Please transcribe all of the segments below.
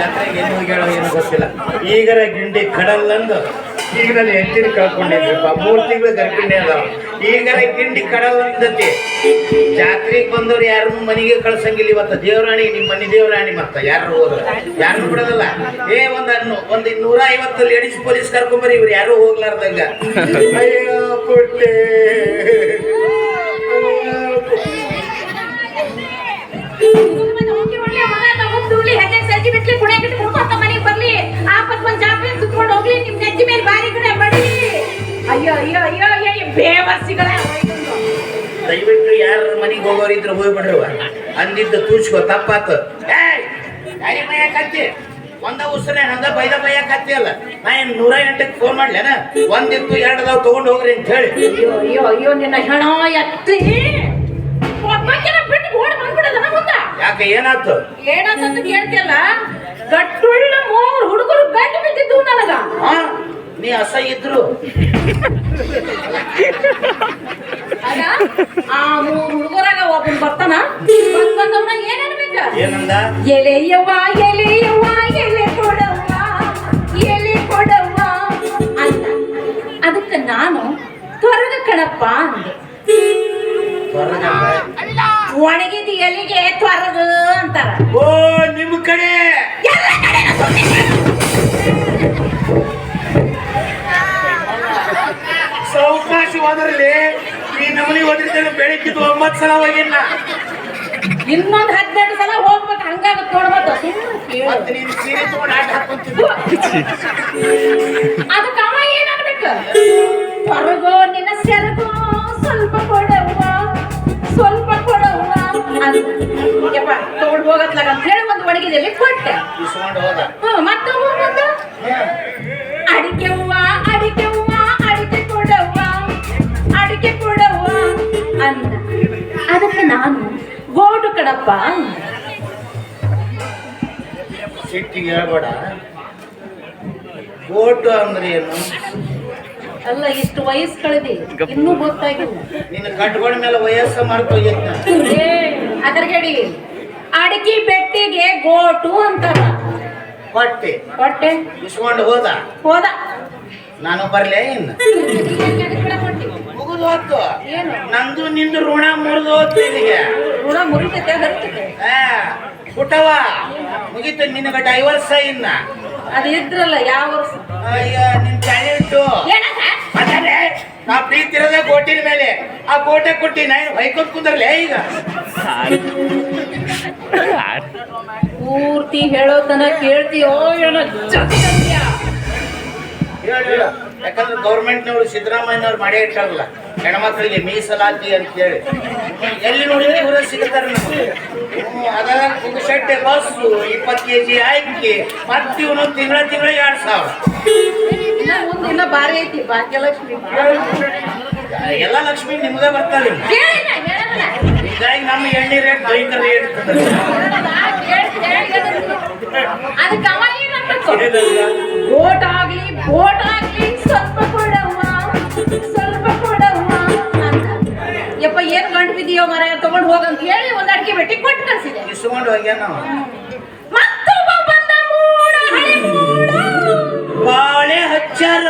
ಜಾತ್ರೆಗೆ ಏನು ಹೋಗ್ಯಾಳೋ ಏನು ಗೊತ್ತಿಲ್ಲ. ಈಗರ ಗಿಂಡಿ ಕಡಲ್ಲಂದು ಈಗ ನಾನು ಹೆಚ್ಚಿನ ಕಳ್ಕೊಂಡಿದ್ರಪ್ಪ. 3 ತಿಂಗಳು ಗರ್ಭಿಣಿ ಅದಾವ. ಈಗರ ಗಿಂಡಿ ಕಡಲ್ಲಂದತಿ ಜಾತ್ರೆಗೆ ಬಂದವ್ರು ಯಾರು ಮನೆಗೆ ಕಳ್ಸಂಗಿಲ್ಲ. ಇವತ್ತು ದೇವರಾಣಿ ನಿಮ್ಮ ಮನೆ ದೇವರಾಣಿ ಮತ್ತ ಯಾರು ಹೋದ್ರ ಯಾರು ಬಿಡೋದಲ್ಲ. ಒಂದು 150 ಲೇಡೀಸ್ ಪೊಲೀಸ್ ಕರ್ಕೊಂಬರಿ, ಇವ್ರು ಯಾರು ಹೋಗ್ಲಾರ್ದಂಗ. ಅಯ್ಯೋ ಪುಟ್ಟೆ ದಯವಿಟ್ಟು ಯಾರ ಮನೆಗೆ ಹೋಗೋರಿದ್ರು ಹೋಗ್ಬಿಡ್ರವ. ಅಂದಿದ್ದು ತೂಚ್ಕೋ ತಪ್ಪಾತು. ಕತ್ತಿ ಒಂದ ಉಸ್ರೆ ಹಂಗ ಬೈದ ಬೈಯಕತ್ತಿ ಅಲ್ಲ. ನಾ ಏನ್ 108ಕ್ಕೆ ಫೋನ್ ಮಾಡ್ಲೇನ? ಒಂದಿತ್ತು 2 ಅದಾವ್ ತಗೊಂಡು ಹೋಗ್ರಿ ಅಂತ ಹೇಳಿ. ಅಯ್ಯೋ ನಿನ್ನ ಹೆಣ ಎತ್ತಿ ಬಿಟ್ಟು ಓಡಿ ಬಂದ್ಬಿಡೋದನ ಮುಂದ. ಯಾಕೆ ಏನಾಯ್ತು? ಏನಾದಂತ ಕೇಳ್ತಿಯಲ್ಲ, ಗಟ್ಟುಳ್ಳ 3 ಹುಡುಗರು ಗಂಟು ಬಿದ್ದಿದ್ದು ನನಗ. ನೀ ಅಸಹ್ಯ ಇದ್ರು ಆ 3 ಹುಡುಗರಾಗ ಒಬ್ಬನ್ ಬರ್ತಾನ. ಬಂದವನ ಏನ್ ಅನ್ಬೇಕ? ಏನಂದ? ಎಲೆಯವ್ವ ಎಲೆಯವ್ವ ಎಲೆ ಕೊಡವ್ವ ಎಲೆ ಕೊಡವ್ವ ಅಂತ. ಅದಕ್ಕೆ ನಾನು ತ್ವರಗ ಕಣಪ್ಪ ಅಂದೆ. ಒಣಗಿದ ಎಲೆಗೆ ತ್ವರಗ ಅಂತಾರ. ಓ ನಿಮ್ಮ ಕಡೆ ಸಾವಕಾಶ ಹೋದ್ರಲ್ಲಿ ಈ ನಮನಿ ಹೋದ್ರಿದ್ದೇನೆ. ಬೆಳಿಗ್ಗೆ 9 ಸಲ ಹೋಗಿಲ್ಲ, ಇನ್ನೊಂದು 12 ಸಲ ಹೋಗ್ಬೇಕು. ಹಂಗಾಗತ್ತೆ ನೋಡ್ಬೇಕು. ನೀನು ಸೀರೆ ತಗೊಂಡು ಆಟ ಹಾಕೊಂತಿದ್ದು. ಅದಕ್ಕೆ ಅವ ಏನಾಗ್ಬೇಕು? ಹೊರಗೋ ನಿನ್ನ ಸೆರಗೋ ಸ್ವಲ್ಪ ಕೊಡವ್ವ ಸ್ವಲ್ಪ ಕೊಡವ್ವ ಯಪ್ಪ ತಗೊಂಡು ಹೋಗತ್ಲಾಗ ಅಂತ ಹೇಳಿ ಒಂದು ಒಣಗಿದಲ್ಲಿ ಕೊಟ್ಟೆ. ಮತ್ತೆ ಅಡಿಕೆ ಹೂವ ಅಡಿಕೆ ಹೂವ ಅಡಿಕೆ ಕೊಡವ್ವ ಅಡಿಕೆ ಕೊಡವ್ವ ಅಂದ. ಅದಕ್ಕೆ ನಾನು ಗೋಟು ಕಡಪ್ಪ. ಸಿಟ್ಟಿಗೆ ಹೇಳ್ಬೇಡ. ಗೋಟು ಅಂದ್ರೆ ಏನು? ಅಲ್ಲ, ಇಷ್ಟು ವಯಸ್ಸು ಕಳೆದಿ ಇನ್ನೂ ಗೊತ್ತಾಗಿಲ್ಲ. ನಿನ್ನ ಕಟ್ಕೊಂಡ ಮೇಲೆ ವಯಸ್ಸು ಮಾಡ್ಕೋಗಿತ್ತ. ಅದರ್ಗಡಿ ಅಡಿಕೆ ಬೆಟ್ಟಿಗೆ ಗೋಟು ಅಂತಾರ. ಹೊಟ್ಟೆ ಹೊಟ್ಟೆ ಇಸ್ಕೊಂಡು ಹೋದ. ನಾನು ಬರ್ಲೇ ಇನ್ನು ಮುಗಿದು ಹೋತ್ತು. ನಂದು ನಿಂದು ಋಣ ಮುರಿದು ಹೋಗ್ತು. ಋಣ ಮುರಿತೈತೆ ಹರ್ತೈತೆ. ಪುಟ್ಟವ ಮುಗಿತು. ನಿನಗ ಡೈವರ್ಸ್ ಇನ್ನ ಅದು ಇದ್ರಲ್ಲ ಯಾವ ವರ್ಷ? ಅಯ್ಯ ನಿನ್ ಟ್ಯಾಲೆಂಟು ಅದೇ. ನಾ ಪ್ರೀತಿ ಇರೋದೇ ಗೋಟಿನ ಮೇಲೆ. ಆ ಗೋಟೆ ಕೊಟ್ಟಿ ನಾನು ಹೊಯ್ಕೊಂಡ್ ಕುಂದ್ರಲೇ. ಈಗ ಪೂರ್ತಿ ಹೇಳೋತನ ಕೇಳ್ತೀಯೋ ಏನೋ? ಹೇಳಿಲ್ಲ. ಯಾಕಂದ್ರೆ ಗೌರ್ಮೆಂಟ್ನವ್ರು ಸಿದ್ದರಾಮಯ್ಯನವ್ರು ಮಾಡೇ ಇಟ್ಟಾರಲ್ಲ ಹೆಣ್ಮಕ್ಳಿಗೆ ಮೀಸಲಾತಿ ಅಂತ ಹೇಳಿ. ಎಲ್ಲಿ ನೋಡಿದ್ರೆ ಇವರ ಸಿಗ್ತಾರೆ ನಮಗೆ. ಅದಾಗ ಪುಗಸಟ್ಟೆ ಬಸ್ಸು 20 kg ಅಕ್ಕಿ ಮತ್ತೆ ಇವನು ತಿಂಗಳ 2,000. ಮುಂದಿನ ಬಾರಿ ಐತಿ ಭಾಗ್ಯಲಕ್ಷ್ಮಿ. ಎಲ್ಲ ಲಕ್ಷ್ಮಿ ನಿಮ್ಗೆ ಬರ್ತಾರೆ. ಹೀಗಾಗಿ ನಮ್ಮ ಎಣ್ಣೆ ರೇಟ್ ಭಯಂಕರ ರೇಟ್. ಅದಕ್ಕೆ ಅವ ಏನನ್ಬೇಕು? ಬೋಟ್ ಆಗ್ಲಿ ಬೋಟ್ ಆಗ್ಲಿ ಸ್ವಲ್ಪ ಕೊಡವ್ವ ಸ್ವಲ್ಪ ಕೊಡವ್ವ ಅಂತ. ಯಪ್ಪ ಏನ್ ಗಂಟು ಬಿದ್ದೀಯೋ ಮರ ತಗೊಂಡು ಹೋಗಂತ ಹೇಳಿ ಒಂದ್ ಅಡಿಕೆ ಬೆಟ್ಟಿ ಕೊಟ್ಟು ಕಳ್ಸಿದೆ. ಇಸ್ಕೊಂಡು ಹೋಗ್ಯ ನಾವು. ಮತ್ತೊಬ್ಬ ಬಂದ ಮೂಡ ಹಳೆ ಮೂಡ ಬಾಳೆ ಹಚ್ಚಾರ.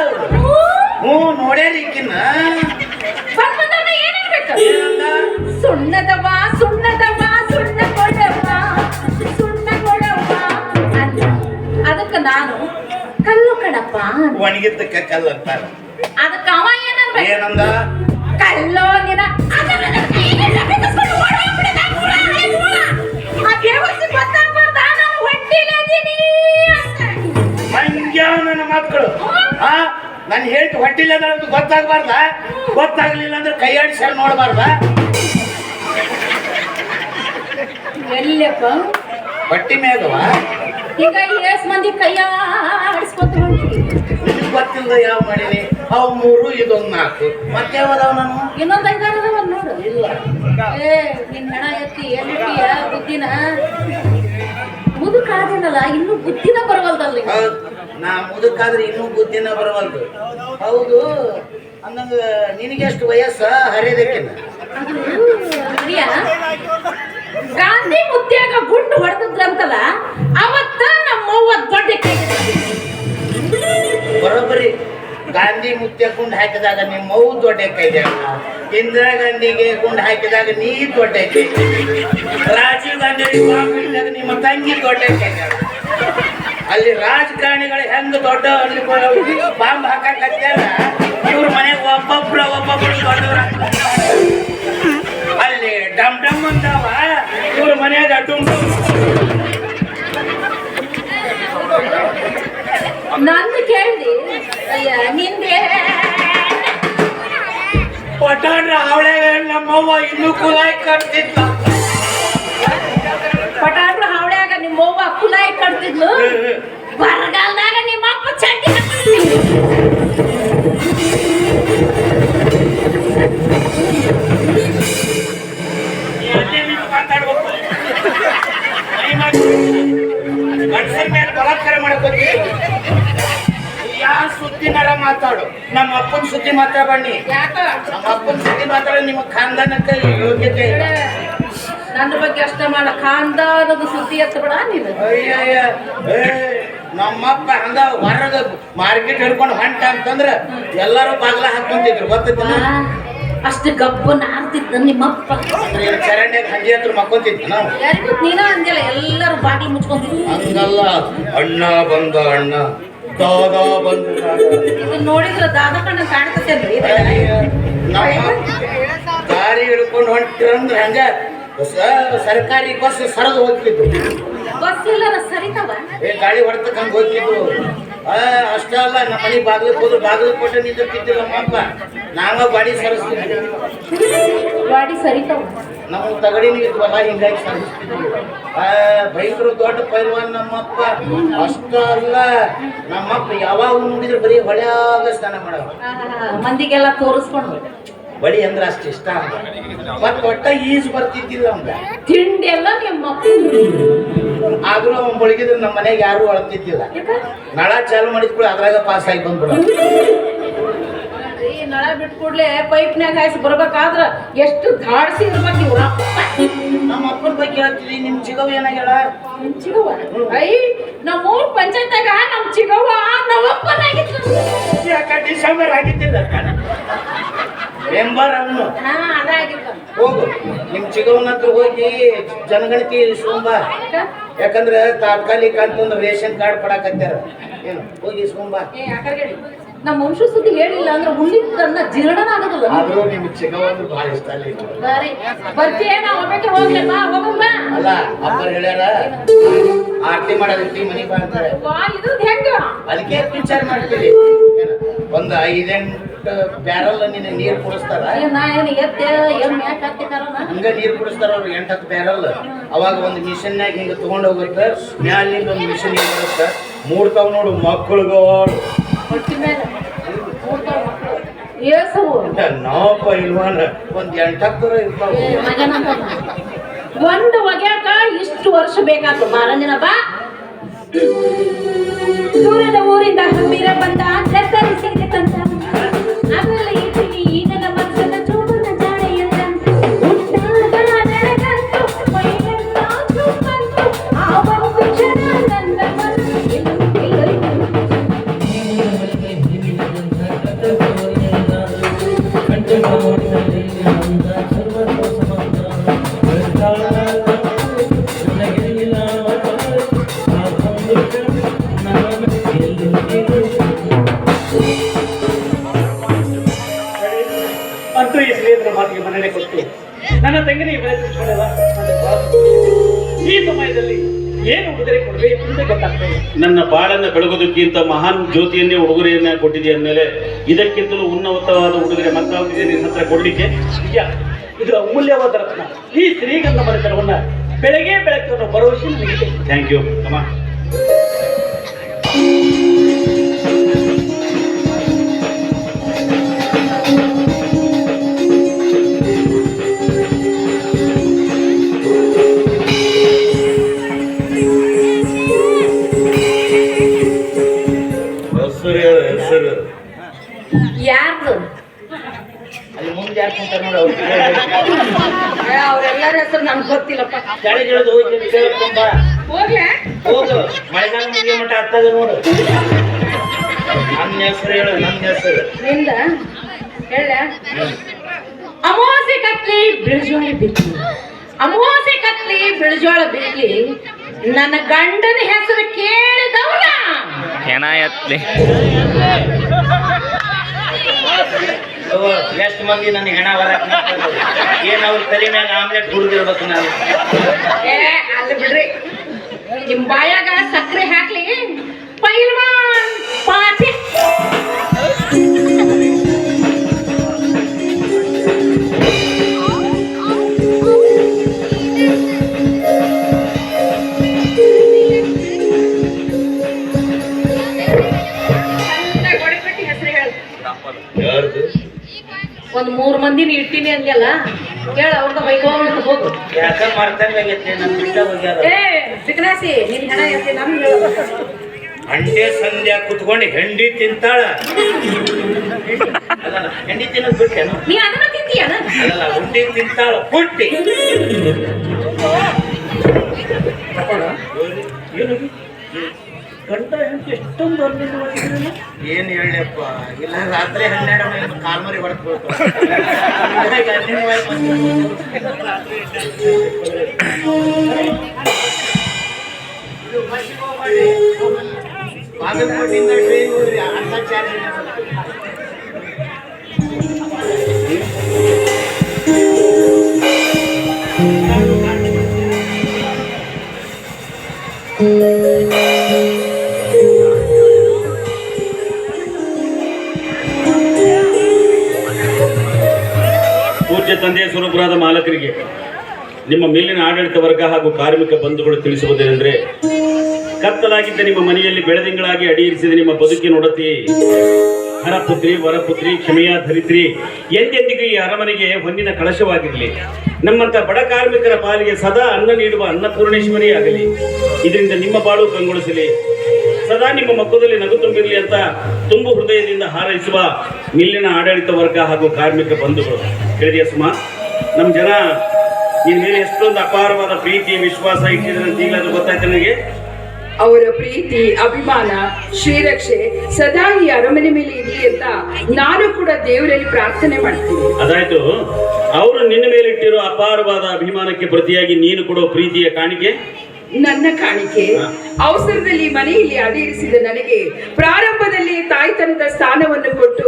ನೋಡ್ಯಾರಿಕಿನ್ನ ಬಂದವನ ಏನಿರ್ಬೇಕು? ಸುಣ್ಣದವ ಸುಣ್ಣದವ ಸುಣ್ಣ ಕೊಡವ್ವ ಸುಣ್ಣ ಕೊಡವ್ವ ಅಂತ. ಅದಕ್ಕೆ ನಾನು ಕಲ್ಲು ಕಣಪ್ಪ. ಒಣಗಿದ್ದಕ್ಕೆ ಕಲ್ಲು ಅಂತಾರ. ಅದಕ್ಕೆ ಅವ ಏನಂದ? ಕಲ್ಲೋ ನಿನ ನನ್ನ ಮಕ್ಕಳು ನಾನು ಹೇಳ್ತು ಹೊಟ್ಟಿಲ್ಲ ಅಂದ್ರೆ ಗೊತ್ತಾಗಬಾರ್ದ? ಗೊತ್ತಾಗ್ಲಿಲ್ಲ ಅಂದ್ರೆ ಕೈ ಆಡಿಸ್ಯಾರ ನೋಡಬಾರ್ದ? ಎಲ್ಲಪ್ಪ ಹೊಟ್ಟಿ ಮೇಗವ. ಈಗ ಎಸ್ ಮಂದಿ ಕೈ ಆಡಿಸ್ಕೊತ ಗೊತ್ತಿಲ್ಲ ಯಾವ ಮಾಡೀನಿ. ಅವು 3 ಇದೊಂದು 4 ಮತ್ತೆ ಯಾವ್ದಾವ? ನಾನು ಇನ್ನೊಂದು 5 ಅದಾವ ನೋಡು. ಇಲ್ಲ ನಿನ್ ಹೆಣ ಎತ್ತಿ ಎಲ್ಲಿಯ ಬುದ್ಧಿನ ಮುದುಕಾದೇನಲ್ಲ, ಇನ್ನೂ ಬುದ್ಧಿನ ಬರವಲ್ದಲ್ಲ. ನಾ ಮುದುಕಾದ್ರೆ ಇನ್ನೂ ಬುದ್ಧಿನ ಬರವಲ್ದು. ಹೌದು ಅಂದಂಗ ನಿನಗೆ ಎಷ್ಟು ವಯಸ್ಸ? ಹರಿಯೋದಕ್ಕಿನ್ನ ಗಾಂಧಿ ಮುತ್ಯಾಗ ಗುಂಡು ಹೊಡೆದಿದ್ರಂತಲ್ಲ, ಅವತ್ತ ನಮ್ಮವ್ವ ಗಾಂಧಿ ಮುತ್ಯ ಗುಂಡು ಹಾಕಿದಾಗ ನಿಮ್ಮ ಮೌ ದೊಡ್ಡ ಕೈಜಾಳ, ಇಂದಿರಾ ಗಾಂಧಿಗೆ ಗುಂಡು ಹಾಕಿದಾಗ ನೀ ದೊಡ್ಡ ಕೈ, ರಾಜೀವ್ ಗಾಂಧಿ ಬಾಂಬ್ ಇಟ್ಟಾಗ ನಿಮ್ಮ ತಂಗಿ ದೊಡ್ಡ ಕೈಜಾಳ. ಅಲ್ಲಿ ರಾಜಕಾರಣಿಗಳು ಹೆಂಗ ದೊಡ್ಡ ಅಲ್ಲಿ ಬಾಂಬ್ ಹಾಕಕ್ಕಾರ ಇವ್ರ ಮನೆಗೆ ಒಬ್ಬೊಬ್ರು ದೊಡ್ಡವ್ರ. ಅಲ್ಲಿ ಡಮ್ ಡಮ್ ಅಂತಾವ, ಇವ್ರ ಮನೆಯಾಗ ಡುಮ್ ಡುಮ್. ನಂದು ಕೇಳ್ದಿ ಅಯ್ಯ ನಿಂದೆ ಪಟಾಣ್ರ ಅವಳೆಗ ನಮ್ಮವ್ವ ಇನ್ನೂ ಕುಲಾಯಿ ಕಟ್ತಿದ್ದ. ಪಟಾಣ್ರ ಹಾವಳ್ಯಾಗ ನಿಮ್ಮವ್ವ ಕುಲಾಯಿ ಕಟ್ತಿದ್ಲು, ಬರಗಾಲದಾಗ ನಿಮ್ಮ ಅಪ್ಪ ಚಡ್ಡಿ ಮಾತಾಡ್ಬೇಕು. ಗಂಡಸರ ಮೇಲೆ ಬಲಾತ್ಕಾರ ಮಾಡ್ಕೋತಿ. ಯಾವ ಸುದ್ದಿನಾರ ಮಾತಾಡು, ನಮ್ಮ ಅಪ್ಪನ ಸುದ್ದಿ ಮಾತಾಡಬಣ್ಣಿ. ಯಾಕ ನಮ್ಮ ಅಪ್ಪನ ಸುದ್ದಿ ಮಾತಾಡ ನಿಮ್ಮ ಖಾನ್ದಾನಕ್ಕೆ ಯೋಗ್ಯತೆ ಇಲ್ಲ. ನನ್ನ ಬಗ್ಗೆ ಅಷ್ಟ ಮಾಡ ಖಾನ್ದಾನದ ಸುದ್ದಿ ಎತ್ತ ಬಿಡ ನೀನು. ಅಯ್ಯಯ್ಯ, ನಮ್ಮಪ್ಪ ಹಂಗ ಹೊರಗ ಮಾರ್ಕೆಟ್ ಹಿಡ್ಕೊಂಡು ಹೊಂಟ ಅಂತಂದ್ರ ಎಲ್ಲರೂ ಬಾಗ್ಲ ಹಾಕೊಂತಿದ್ರು ಗೊತ್ತಿತ್ತು. ಅಷ್ಟು ಗಬ್ಬು ನಾರ್ತಿದ್ದ ನಿಮ್ಮಪ್ಪ. ಚರಂಡ್ಯಾಗ ಹಂಗೆ ಹತ್ರ ಮಕ್ಕೊಂತಿದ್ವಿ ನಾವು. ಯಾರಿಗೂ ನೀನ ಅಂದಿಲ್ಲ, ಎಲ್ಲರೂ ಬಾಗಿಲು ಮುಚ್ಕೊಂತಿದ್ವಿ. ಹಂಗಲ್ಲ, ಅಣ್ಣ ಬಂದ ಅಣ್ಣ, ದಾದ ಬಂದ ಇದನ್ನ ನೋಡಿದ್ರ ದಾದ ಕಣ್ಣ ಕಾಣ್ತೇನ್ರಿ. ದಾರಿ ಹಿಡ್ಕೊಂಡು ಹೊಂಟ್ರಂದ್ರ ಹಂಗ ಸರ್ಕಾರಿ ಬಸ್ ಸರದು ಹೋಗ್ತಿದ್ವು. ಬಸ್ ಇಲ್ಲ ಸರಿತಾವ, ಗಾಳಿ ಹೊಡ್ತಕ್ಕ ಹಂಗ ಹೋಗ್ತಿದ್ವು. ಅಷ್ಟೇ ಅಲ್ಲ, ನಮ್ಮ ಮನೆ ಬಾಗಿಲು ಹೋದ್ರು ಬಾಗಿಲು ಕೊಟ್ಟು ನಿಂತಿರ್ತಿದ್ವಿ ನಮ್ಮಪ್ಪ. ನಾವ ಗಾಡಿ ಸರಿಸ್ತಿದ್ವಿ. ಗಾಡಿ ಸರಿತಾವ, ನಮ್ಮ ತಗಡಿನ ಇದ್ವಲ್ಲ ಹಿಂಗಾಗಿ ಸರಿಸ್ತಿದ್ವಿ. ಭಯಂಕರ ದೊಡ್ಡ ಪೈಲ್ವಾನ್ ನಮ್ಮಪ್ಪ. ಅಷ್ಟ ಅಲ್ಲ, ನಮ್ಮಪ್ಪ ಯಾವಾಗ ನೋಡಿದ್ರೆ ಬರೀ ಹೊಳ್ಯಾಗ ಸ್ನಾನ ಮಾಡವ. ಮಂದಿಗೆಲ್ಲ ತೋರಿಸ್ಕೊಂಡು ಬಳಿ ಅಂದ್ರೆ ಅಷ್ಟು ಇಷ್ಟ ಅಂತ. ಮತ್ ಒಟ್ಟ ಈಜ್ ಬರ್ತಿದ್ದಿಲ್ಲ ಅವಂಗ. ತಿಂಡಿ ಎಲ್ಲ ನಿಮ್ಮ ಆದ್ರೂ ಅವ್ನ ಬಳಿಗಿದ್ರೆ ನಮ್ಮ ಮನೆಗೆ ಯಾರು ಅಳ್ತಿದ್ದಿಲ್ಲ. ನಳ ಚಾಲು ಮಾಡಿದ್ ಕೂಡ ಅದ್ರಾಗ ಪಾಸ್ ಆಗಿ ಬಂದ್ಬಿಡ. ನಳ ಬಿಟ್ಕೊಡ್ಲೆ ಪೈಪ್ನ್ಯಾಗ ಹಾಯಿಸಿ ಬರ್ಬೇಕಾದ್ರ ಎಷ್ಟು ಧಾಡ್ಸಿ ಇರ್ಬೇಕು ಇವ್ರ. ನಮ್ಮ ಅಪ್ಪನ ಬಗ್ಗೆ ಹೇಳ್ತೀವಿ, ನಿಮ್ ಚಿಗವ್ ಏನಾಗ್ಯಾಳ? ನಮ್ ಚಿಗವ್ವ ಐ ನಮ್ಮೂರ್ ಪಂಚಾಯತ್ಯಾಗ ನಮ್ ಚಿಗವ್ವ ನಮ್ಮಪ್ಪನಾಗಿತ್ತು. ಯಾಕ ಡಿಸೆಂಬರ್ ಆಗಿದ್ದಿಲ್ಲ ಮೆಂಬರ್ ಅವನು. ಅದಾಗಿತ್ತು. ಹೋಗು ನಿಮ್ ಚಿಗವನ ಹತ್ರ ಹೋಗಿ ಜನಗಣತಿ ಇಸ್ಕೊಂಬ. ಯಾಕಂದ್ರೆ ತಾತ್ಕಾಲಿಕ ಅಂತಂದ್ರೆ ರೇಷನ್ ಕಾರ್ಡ್ ಕೊಡಾಕತ್ಯಾರ. ಏನು ಹೋಗಿ ಇಸ್ಕೊಂಬ. ನಮ್ಮ ವಂಶ ಸುದ್ದಿ ಹೇಳಿಲ್ಲ ಅಂದ್ರೆ ಉಳಿದನ್ನ ಜೀರ್ಣನ ಆಗೋದಿಲ್ಲ. ಆದ್ರೂ ನಿಮ್ ಚಿಗವಂದ್ರೆ ಬಹಳ ಇಷ್ಟ ಅಲ್ಲಿ. ಬರ್ತೀಯ ನಾವು ಒಬ್ಬಕ್ಕೆ ಹೋಗ್ಲೇಮ್ಮ ಹೋಗಮ್ಮ. ಅಲ್ಲ ಅಪ್ಪ ಹೇಳ್ಯಾರ ಆರತಿ ಮಾಡೋದಕ್ಕೆ ಮನೆಗೆ ಬಾ ಅಂತಾರೆ. ಇದು ಹೆಂಗ ಅದಕ್ಕೆ ವಿಚಾರ ಮಾಡ್ತೀವಿ. ಒಂದು 5-8 ಬ್ಯಾರಲ್ ನಿನ್ನ ನೀರು ಕುಡಿಸ್ತಾರ. ನಾ ಏನು ಎತ್ತೆ ಎಮ್ಮೆ ಯಾಕೆ ಹಾಕ್ತಿದ್ದಾರಲ್ಲ ಹಂಗ ನೀರು ಕುಡಿಸ್ತಾರ ಅವ್ರು 8-10 ಬ್ಯಾರಲ್. ಅವಾಗ ಒಂದು ಮಿಷನ್ನಾಗ ಹಿಂಗ ತಗೊಂಡ್ ಹೋಗುತ್ತೆ. ಮ್ಯಾಲಿಂದ ಒಂದು ಮಿಷನ್ ಹಿಂಗ ಬರುತ್ತೆ. ಮೂಡ್ತಾವ್ ನೋಡು ಮಕ್ಕಳುಗಳು ಹೊಟ್ಟಿ ಮೇಲೆ ಏಸವು ನಾವಪ್ಪ ಇಲ್ವಾನ ಒಂದ್ 8-10 ಇರ್ತಾವ. ಒಂದು ಒಗ್ಯಾಕ ಇಷ್ಟು ವರ್ಷ ಬೇಕಾಯ್ತು. ಮಾರಂದಿನ ಬಾ ದೂರದ ಊರಿಂದ ಹಮ್ಮಿರ ಬಂದ ಹೆಸರು ಸಿಗ್ಲಿಕ್ಕಂತ. ಆಮೇಲೆ ಈಗಲ ಮಕ್ಕಳ ಚೂಮನ ಜಾಡೆಯಂತ ಹುಟ್ಟಾಗ ನನಗಂತೂ ಮೈಲೆಲ್ಲ ಬಂತು. ಆ ಒಂದು ಕ್ಷಣ ನನ್ನ ಮನಸ್ಸಿಗೆ ಅಂತೂ ಈ ಸ್ನೇಹಿತರ ಮಾತಿಗೆ ಮನೆಯೇ ಕೊಟ್ಟು ನನ್ನ ತಂಗಿನ ಬೆಳೆ ತಿಳಿಸ್ಕೊಂಡಲ್ಲ. ಈ ಸಮಯದಲ್ಲಿ ಏನು ಉಡುಗೊರೆ ಕೊಡಬೇಕು ಅಂತ ಗೊತ್ತಾಗ್ತಾ ಇಲ್ಲ. ನನ್ನ ಬಾಳನ್ನ ಬೆಳಗೋದಕ್ಕಿಂತ ಮಹಾನ್ ಜ್ಯೋತಿಯನ್ನೇ ಉಡುಗೊರೆಯನ್ನ ಕೊಟ್ಟಿದೆಯ ಮೇಲೆ ಇದಕ್ಕಿಂತಲೂ ಉನ್ನತವಾದ ಉಡುಗೊರೆ ಮತ್ತಾವುದಿದೆ ನಿನ್ನ ಹತ್ರ ಕೊಡ್ಲಿಕ್ಕೆ? ನಿಜ, ಇದು ಅಮೂಲ್ಯವಾದ ರತ್ನ. ಈ ಶ್ರೀಗಂಧ ಮನೆತನವನ್ನ ಬೆಳಗ್ಗೆ ಬೆಳಕನ್ನು ಭರವಸೆ ನನಗಿದೆ. ಥ್ಯಾಂಕ್ ಯು ಅಮ್ಮ. ಹೆಸರು ಯಾರ್ದು ಅಲ್ಲಿ ಮುಂದೆ ಯಾರು ಕುಂತಾರ ನೋಡಿ ಅವ್ರು. ಅವ್ರೆಲ್ಲರ ಹೆಸರು ನನ್ಗೆ ಗೊತ್ತಿಲ್ಲಪ್ಪ. ಗಾಡಿ ಹಿಡಿದು ಹೋಗಿ ಕೇಳ್ಕೊಂಬ. ಹೋಗ್ಲಾ ಹೋಗು ಮಳೆಗಾಲ ಮುಗಿಯೋ ಮಟ್ಟ ಹತ್ತದ ನೋಡು. ನನ್ನ ಹೆಸರು ಹೇಳು, ನನ್ನ ಹೆಸರು. ನಿಂದ ಹೇಳ. ಅಮಾವಾಸ್ಯೆ ಕತ್ಲಿ ಬಿಳಿಜೋಳ ಬಿತ್ಲಿ, ಅಮಾವಾಸ್ಯೆ ಕತ್ಲಿ ಬಿಳಿಜೋಳ ಬಿತ್ಲಿ, ನನ್ನ ಗಂಡನ ಹೆಸರು ಕೇಳಿದವನ ಹೆಣ ಎತ್ಲಿ. ಎಷ್ಟು ಮಂದಿ ನನಗೆ ಹೆಣ ಬರಕ್ ಏನ್ ಅವ್ರ ತಲೆ ಮ್ಯಾಗ ಆಮ್ಲೆಟ್ ಹುಡುಗಿರ್ಬೇಕು ನಾನು. ಅಲ್ಲಿ ಬಿಡ್ರಿ, ನಿಮ್ ಬಾಯಾಗ ಸಕ್ಕರೆ ಹಾಕ್ಲಿ ಪೈಲ್ವಾನ್ ಪಾಪೆ. ಹೆಸರು ಹೇಳ. ಯಾರ್ದು? ಒಂದ್ 3 ಮಂದಿನ ಇಟ್ಟಿನಿ ಹಂಗೆಲ್ಲ ಹೇಳ. ಅವ್ರದ ಬೈಕೋತ ಹೋಗು. ಯಾಕ ಮಾಡ್ತಂಗಾಗೈತೆ ನನ್ ಬಿಟ್ಟ ಹೋಗ್ಯಾರ. ಸಿಗ್ನಾಸಿ ನಿನ್ ಹೆಣ ಎತ್ತಿ ನಮ್ ಅಂಡೆ ಸಂಧ್ಯಾ ಕುತ್ಕೊಂಡು ಹೆಂಡಿ ತಿಂತಾಳ. ಅಲ್ಲ ಹೆಂಡಿ ತಿನ್ನೋದು ಬಿಟ್ಟೇನು? ನೀ ಅದನ್ನ ತಿಂತೀಯನ? ಅಲ್ಲ ಉಂಡಿ ತಿಂತಾಳ ಪುಟ್ಟಿ. ಗಂಡ ಹೆಂಡತಿ ಎಷ್ಟೊಂದು ಏನ್ ಹೇಳಪ್ಪ, ಇಲ್ಲ ರಾತ್ರಿ 12 ಕಾಲ್ಮರಿ ಹೊಡೆದ್ಬಿಡ್ತು. ಬಾಗಲಕೋಟೆಯಿಂದ ಟ್ರೈನ್ ಹೋದ್ರಿ, ಅರ್ಧ ಚಾರ್ಜ್. ಪೂಜ್ಯ ತಂದೆಯ ಸ್ವರೂಪರಾದ ಮಾಲಕರಿಗೆ, ನಿಮ್ಮ ಮೇಲಿನ ಆಡಳಿತ ವರ್ಗ ಹಾಗೂ ಕಾರ್ಮಿಕ ಬಂಧುಗಳು ತಿಳಿಸುವುದೇನೆಂದರೆ, ಕತ್ತಲಾಗಿದ್ದ ನಿಮ್ಮ ಮನೆಯಲ್ಲಿ ಬೆಳದಿಂಗಳಾಗಿ ಅಡಿಯಿರಿಸಿದ ನಿಮ್ಮ ಬದುಕಿನೊಡತಿ ಹರಪುತ್ರಿ ವರಪುತ್ರಿ ಕ್ಷಮೆಯ ಧರಿತ್ರಿ ಎಂದೆಂದಿಗೂ ಈ ಅರಮನೆಗೆ ಹೊನ್ನಿನ ಕಳಶವಾಗಿರಲಿ. ನಮ್ಮಂತ ಬಡ ಕಾರ್ಮಿಕರ ಪಾಲಿಗೆ ಸದಾ ಅನ್ನ ನೀಡುವ ಅನ್ನಪೂರ್ಣೇಶ್ವರಿ ಆಗಲಿ. ಇದರಿಂದ ನಿಮ್ಮ ಬಾಳು ಕಂಗೊಳಿಸಲಿ. ಸದಾ ನಿಮ್ಮ ಮಕ್ಕದಲ್ಲಿ ನಗು ತುಂಬಿರಲಿ ಅಂತ ತುಂಬು ಹೃದಯದಿಂದ ಹಾರೈಸುವ ಮಿಲ್ಲಿನ ಆಡಳಿತ ವರ್ಗ ಹಾಗೂ ಕಾರ್ಮಿಕ ಬಂಧುಗಳು. ಹೇಳಿದೆಯಾ ಸುಮಾ? ನಮ್ಮ ಜನ ನಿನ್ನ ಮೇಲೆ ಎಷ್ಟೊಂದು ಅಪಾರವಾದ ಪ್ರೀತಿ ವಿಶ್ವಾಸ ಇಟ್ಟಿದ್ರೆ ಅಂತ ಈಗಲಾದ್ರೂ ಗೊತ್ತಾಯ್ತು ನನಗೆ. ಅವರ ಪ್ರೀತಿ ಅಭಿಮಾನ ಶ್ರೀರಕ್ಷೆ ಸದಾ ಈ ಅರಮನೆ ಮೇಲೆ ಇರಲಿ ಅಂತ ನಾನು ಕೂಡ ದೇವರಲ್ಲಿ ಪ್ರಾರ್ಥನೆ ಮಾಡ್ತೀನಿ. ಅದಾಯ್ತು, ಅವರು ನಿನ್ನ ಮೇಲೆ ಇಟ್ಟಿರೋ ಅಪಾರವಾದ ಅಭಿಮಾನಕ್ಕೆ ಪ್ರತಿಯಾಗಿ ನೀನು ಕೊಡೋ ಪ್ರೀತಿಯ ಕಾಣಿಕೆ ನನ್ನ ಕಾಣಿಕೆ ಅವಸರದಲ್ಲಿ ಮನೆಯಲ್ಲಿ ಅಡಿಯಿರಿಸಿದ ನನಗೆ ಪ್ರಾರಂಭದಲ್ಲಿ ತಾಯ್ತನದ ಸ್ಥಾನವನ್ನು ಕೊಟ್ಟು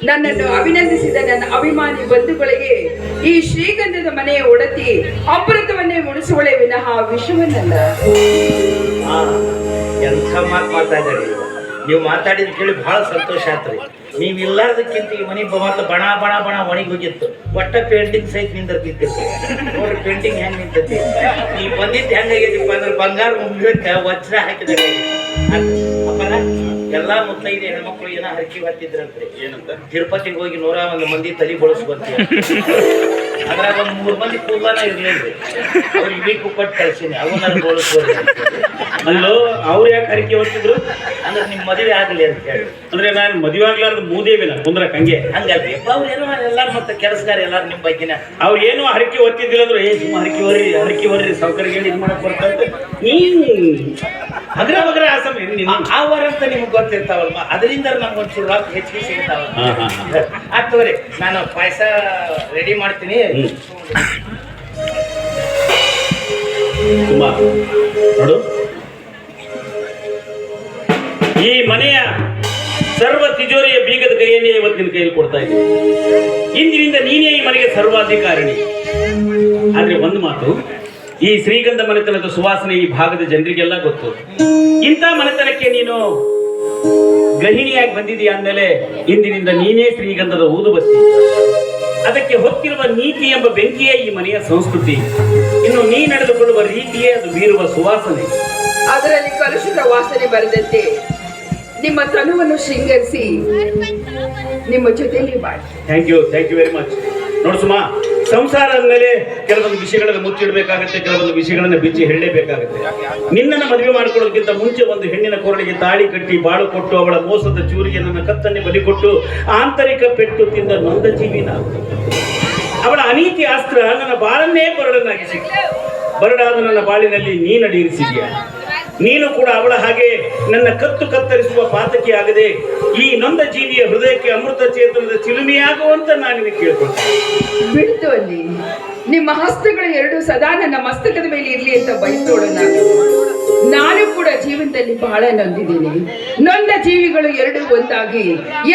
ನನ್ನನ್ನು ಅಭಿನಂದಿಸಿದ ನನ್ನ ಅಭಿಮಾನಿ ಬಂಧುಗಳಿಗೆ ಈ ಶ್ರೀಗಂಧದ ಮನೆಯ ಒಡತಿ ಅಮೃತವನ್ನೇ ಮುಡಿಸುವಳೆ ವಿನಃ ವಿಷವನ್ನಲ್ಲ. ಎಂಥ ಮಾತು ಮಾತಾಡಿ ನೀವು ಮಾತಾಡಿದ್ ಕೇಳಿ ಬಹಳ ಸಂತೋಷ ಆತ್ರಿ. ನೀವು ಇಲ್ಲಾರ್ದಕ್ಕಿಂತ ಈ ಮನೆ ಮಾತ್ರ ಬಣ ಬಣ ಬಣ ಒಣಗಿ ಹೋಗಿತ್ತು. ಒಟ್ಟ ಪೇಂಟಿಂಗ್ ಸಹಿತ ನಿಂದಿರ್ತಿತ್ತು. ನೋಡ್ರಿ ಪೇಂಟಿಂಗ್ ಹೆಂಗ್ ನಿಂತೈತಿ. ನೀವು ಬಂದಿದ್ದು ಹೆಂಗಾಗೈತಿಪ್ಪ ಅಂದ್ರೆ ಬಂಗಾರ ಮುಗಿದಕ್ಕೆ ವಜ್ರ ಹಾಕಿದಾಗ ಅಪ್ಪರ ಎಲ್ಲಾ ಮುತ್ತೈದೆ ಹೆಣ್ಮಕ್ಳು ಏನೋ ಹರಕಿ ಬರ್ತಿದ್ರಂತ್ರಿ. ಏನಂತ? ತಿರುಪತಿಗೆ ಹೋಗಿ 101 ಮಂದಿ ತಲೆ ಬಳಸ್ಬಂತೀವಿ. ಅದ್ರಾಗ ಒಂದು 3 ಮಂದಿ ಕೂದಲನ ಇರ್ಲಿಲ್ರಿ. ಅವ್ರಿಗೆ ವೀಕು ಕೊಟ್ಟು ಕಳ್ಸೀನಿ, ಅವನ್ನ ಬಳಸ್ಬೋದು. ಅಲ್ಲೋ ಅವ್ರು ಯಾಕೆ ಹರಕೆ ಹೊತ್ತಿದ್ರು ಅಂದ್ರೆ ನಿಮ್ ಮದುವೆ ಆಗ್ಲಿ ಅಂತ ಹೇಳಿ. ಅಂದ್ರೆ ನಾನು ಮದುವೆ ಆಗ್ಲಾರ್ದು ಮೂದೇವಿಲ್ಲ ಕುಂದ್ರಕ್ ಹಂಗೆ ಹಂಗಲ್ರಿ ಅವ್ರು ಏನೋ ಎಲ್ಲಾರು ಮತ್ತೆ ಕೆಲಸಗಾರ ಎಲ್ಲಾರು ನಿಮ್ ಬಗ್ಗೆನ ಅವ್ರು ಏನೋ ಹರಕೆ ಹೊತ್ತಿದ್ದಿಲ್ಲ ಅಂದ್ರೆ ಸುಮ್ಮ ಹರಕೆ ಬರ್ರಿ ಸೌಕರ್ಯ ಹೇಳಿ ಇದು ಮಾಡಕ್ ಬರ್ತಂತೆ. ನೀನು ಅಗ್ರ ಬಗ್ರ ಆಸಮ ನೀನು ಅವರಂತ ನಿಮ್ಗೆ ಗೊತ್ತಿರ್ತಾವಲ್ಮ, ಅದರಿಂದ ನಮ್ಗೆ ಒಂಚೂರು ರೊಕ್ಕ ಹೆಚ್ಚಿಗೆ ಸಿಗ್ತಾವ. ಆಗ್ತವ್ರಿ, ನಾನು ಪಾಯಸ ರೆಡಿ ಮಾಡ್ತೀನಿ. ತುಂಬಾ ನೋಡು, ಈ ಮನೆಯ ಸರ್ವ ತಿಜೋರಿಯ ಬೀಗದ ಕೈಯನ್ನೇ ಇವತ್ತಿನ ಕೈಯಲ್ಲಿ ಕೊಡ್ತಾ ಇದ್ದೀನಿ. ಇಂದಿನಿಂದ ನೀನೇ ಈ ಮನೆಗೆ ಸರ್ವಾಧಿಕಾರಿಣಿ. ಆದ್ರೆ ಒಂದು ಮಾತು, ಈ ಶ್ರೀಗಂಧ ಮನೆತನದ ಸುವಾಸನೆ ಈ ಭಾಗದ ಜನರಿಗೆಲ್ಲ ಗೊತ್ತು. ಇಂಥ ಮನೆತನಕ್ಕೆ ನೀನು ಗೃಹಿಣಿಯಾಗಿ ಬಂದಿದೆಯಾ ಅಂದಮೇಲೆ ಇಂದಿನಿಂದ ನೀನೇ ಶ್ರೀಗಂಧದ ಊದುಬತ್ತಿ. ಅದಕ್ಕೆ ಹೊತ್ತಿರುವ ನೀತಿ ಎಂಬ ಬೆಂಕಿಯೇ ಈ ಮನೆಯ ಸಂಸ್ಕೃತಿ. ಇನ್ನು ನೀ ನಡೆದುಕೊಳ್ಳುವ ರೀತಿಯೇ ಅದು ಬೀರುವ ಸುವಾಸನೆ. ಅದರಲ್ಲಿ ಕಲುಷಿತ ವಾಸನೆ ಬರದಂತೆ ನಿಮ್ಮ ತನುವನ್ನು ಶೃಂಗರಿಸಿ ನಿಮ್ಮ ಜೊತೆಯಲ್ಲಿ ಬಾಳಿ. Thank you very much. ನೋಡು ಸುಮಾ, ಸಂಸಾರ ಅಂದಮೇಲೆ ಕೆಲವೊಂದು ವಿಷಯಗಳನ್ನು ಮುಚ್ಚಿಡಬೇಕಾಗತ್ತೆ, ಕೆಲವೊಂದು ವಿಷಯಗಳನ್ನು ಬಿಚ್ಚಿ ಹೇಳಲೇಬೇಕಾಗುತ್ತೆ. ನಿನ್ನನ್ನು ಮದುವೆ ಮಾಡಿಕೊಳ್ಳೋದಕ್ಕಿಂತ ಮುಂಚೆ ಒಂದು ಹೆಣ್ಣಿನ ಕೊರಳಿಗೆ ತಾಳಿ ಕಟ್ಟಿ ಬಾಳು ಕೊಟ್ಟು ಅವಳ ಮೋಸದ ಚೂರಿಗೆ ನನ್ನ ಕತ್ತನ್ನೇ ಬಲಿ ಕೊಟ್ಟು ಆಂತರಿಕ ಪೆಟ್ಟು ತಿಂದ ನೊಂದ ಜೀವಿ ನಾನು. ಅವಳ ಅನೀತಿ ಅಸ್ತ್ರ ನನ್ನ ಬಾಳನ್ನೇ ಬರಡನ್ನಾಗಿಸಿ ಬರಡಾದ ನನ್ನ ಬಾಳಿನಲ್ಲಿ ನೀನಡಿಯಿರಿಸಿದ್ಯಾ. ನೀನು ಕೂಡ ಅವಳ ಹಾಗೆ ನನ್ನ ಕತ್ತು ಕತ್ತರಿಸುವ ಪಾತಕಿ ಆಗದೆ ಈ ನೊಂದ ಜೀವಿಯ ಹೃದಯಕ್ಕೆ ಅಮೃತ ಚೇತನದ ಚಿಲುಮೆಯಾಗುವಂತ ನಾನು ನಿನಗೆ ಕೇಳ್ಕೊಳ್ತೇನೆ. ಬಿಡ್ತು ಅಲ್ಲಿ ನಿಮ್ಮ ಹಸ್ತಗಳು ಎರಡು ಸದಾ ನನ್ನ ಮಸ್ತಕದ ಮೇಲೆ ಇರ್ಲಿ ಅಂತ ಬಯಸೋಳು ನಾನು ಕೂಡ ಜೀವನದಲ್ಲಿ ಬಹಳ ನೊಂದಿದ್ದೀನಿ. ನೊಂದ ಜೀವಿಗಳು ಎರಡು ಒಂದಾಗಿ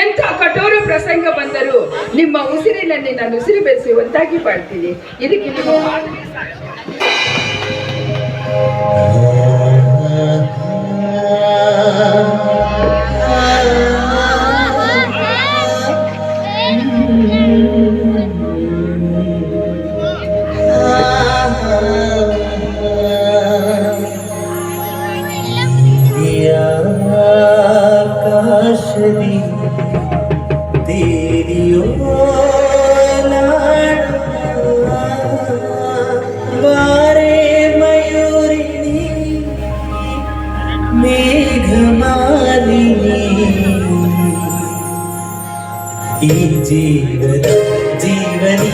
ಎಂಥ ಕಠೋರ ಪ್ರಸಂಗ ಬಂದರೂ ನಿಮ್ಮ ಉಸಿರಿನಲ್ಲಿ ನಾನು ಉಸಿರು ಬೆರೆಸಿ ಒಂದಾಗಿ ಬಾಳ್ತೀನಿ. ಇದಕ್ಕೆ ನಿಮ್ಮ आकाशदी तेरी बारे मयूरिणी मेघमालिनी ಈ ಜೀವನ ಜೀವನಿ